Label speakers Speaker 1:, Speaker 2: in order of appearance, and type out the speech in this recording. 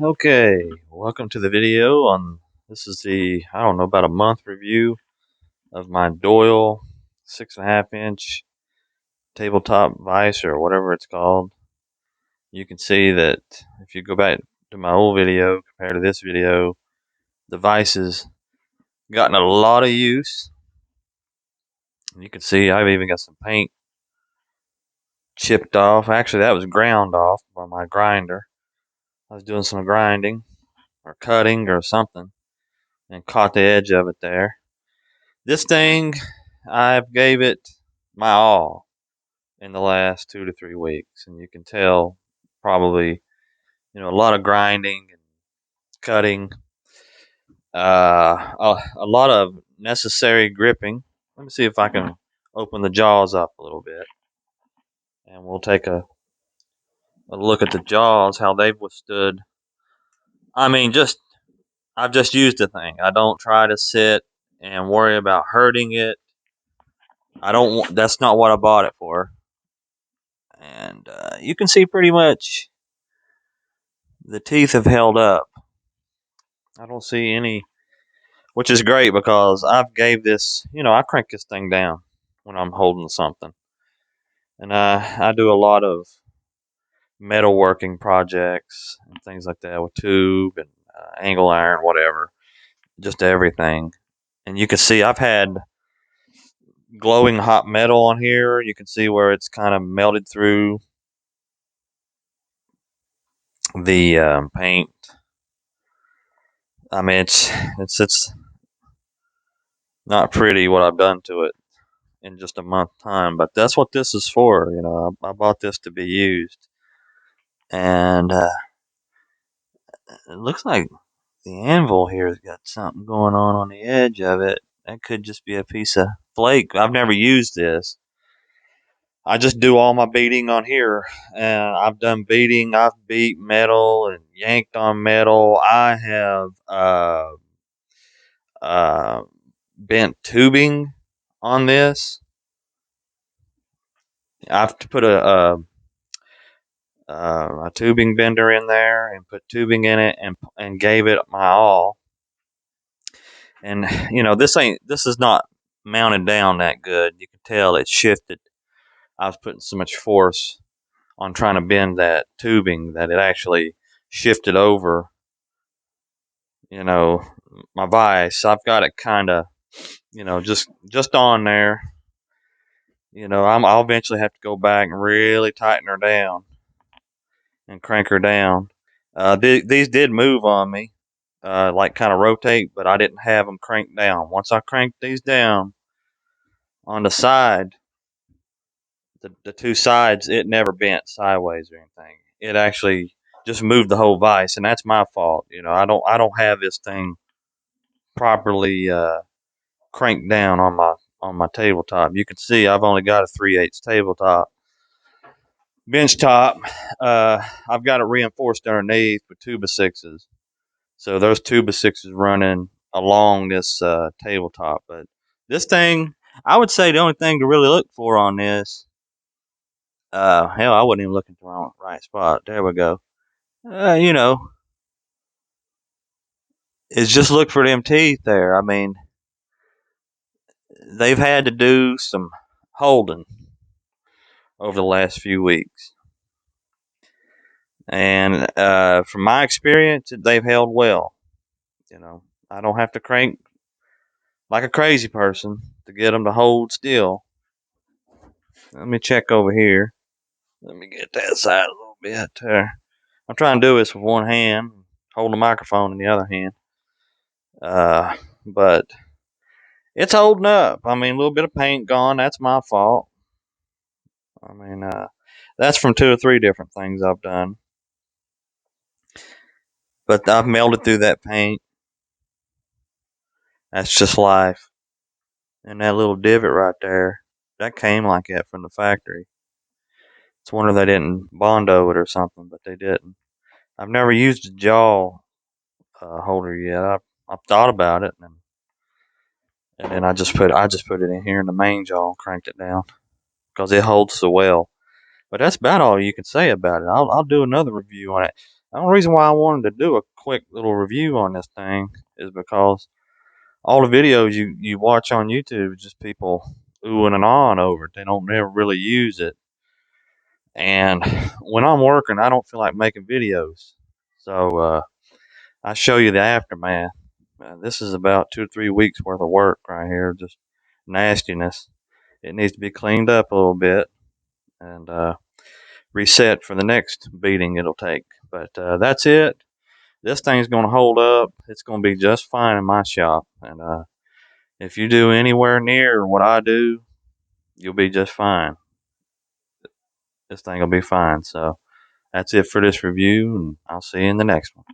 Speaker 1: Okay, welcome to the video on this is the I don't know about a month review of my Doyle 6.5 inch tabletop vise or whatever it's called. You can see that if you go back to my old video compared to this video, the vise has gotten a lot of use. You can see I've even got some paint chipped off. Actually, that was ground off by my grinder. I was doing some grinding or cutting or something and caught the edge of it there. This thing, I've gave it my all in the last 2 to 3 weeks, and you can tell probably a lot of grinding and cutting, a lot of necessary gripping. Let me see if I can open the jaws up a little bit, and we'll take a look at the jaws, how they've withstood. I mean, I've just used the thing. I don't try to sit and worry about hurting it. I don't. That's not what I bought it for. And you can see pretty much the teeth have held up. I don't see any, which is great because I've gave this, I crank this thing down when I'm holding something, and I do a lot of metalworking projects and things like that with tube and angle iron, whatever, just everything. And you can see I've had glowing hot metal on here. You can see where it's kind of melted through the paint. I mean, it's not pretty what I've done to it in just a month time, but that's what this is for. I bought this to be used, and it looks like the anvil here has got something going on the edge of it. That could just be a piece of flake. I've never used this. I just do all my beating on here, and I've done beating. I've beat metal and yanked on metal. I have uh, bent tubing on this. I've put a tubing bender in there and put tubing in it and gave it my all. And this is not mounted down that good. You can tell it shifted. I was putting so much force on trying to bend that tubing that it actually shifted over. You know, my vise. I've got it kind of just on there. I'll eventually have to go back and really tighten her down and crank her down. These did move on me, like kind of rotate, but I didn't have them cranked down. Once I cranked these down on the side, the two sides, it never bent sideways or anything. It actually just moved the whole vise, and that's my fault. I don't have this thing properly cranked down on my tabletop. You can see I've only got a 3/8 tabletop bench top. I've got it reinforced underneath with 2x6s. So those 2x6s running along this tabletop. But this thing, I would say the only thing to really look for on this, hell, I wasn't even looking for the wrong right spot. There we go. Uh, you know, is just look for them teeth there. I mean, they've had to do some holding over the last few weeks. And from my experience, they've held well. I don't have to crank like a crazy person to get them to hold still. Let me check over here. Let me get that side a little bit there. I'm trying to do this with one hand, hold the microphone in the other hand. But it's holding up. I mean, a little bit of paint gone. That's my fault. I mean, that's from 2 or 3 different things I've done. But I've melted through that paint. That's just life. And that little divot right there, that came like that from the factory. It's a wonder they didn't Bondo it or something, but they didn't. I've never used a jaw holder yet. I've thought about it, and then I just put it in here in the main jaw and cranked it down because it holds so well. But that's about all you can say about it. I'll do another review on it. The only reason why I wanted to do a quick little review on this thing is because all the videos you watch on YouTube, just people oohing and ahhing over it. They don't never really use it. And when I'm working, I don't feel like making videos. So I show you the aftermath. This is about 2 or 3 weeks worth of work right here, just nastiness. It needs to be cleaned up a little bit and reset for the next beating it'll take. But that's it. This thing's going to hold up. It's going to be just fine in my shop. And if you do anywhere near what I do, you'll be just fine. This thing will be fine. So that's it for this review, and I'll see you in the next one.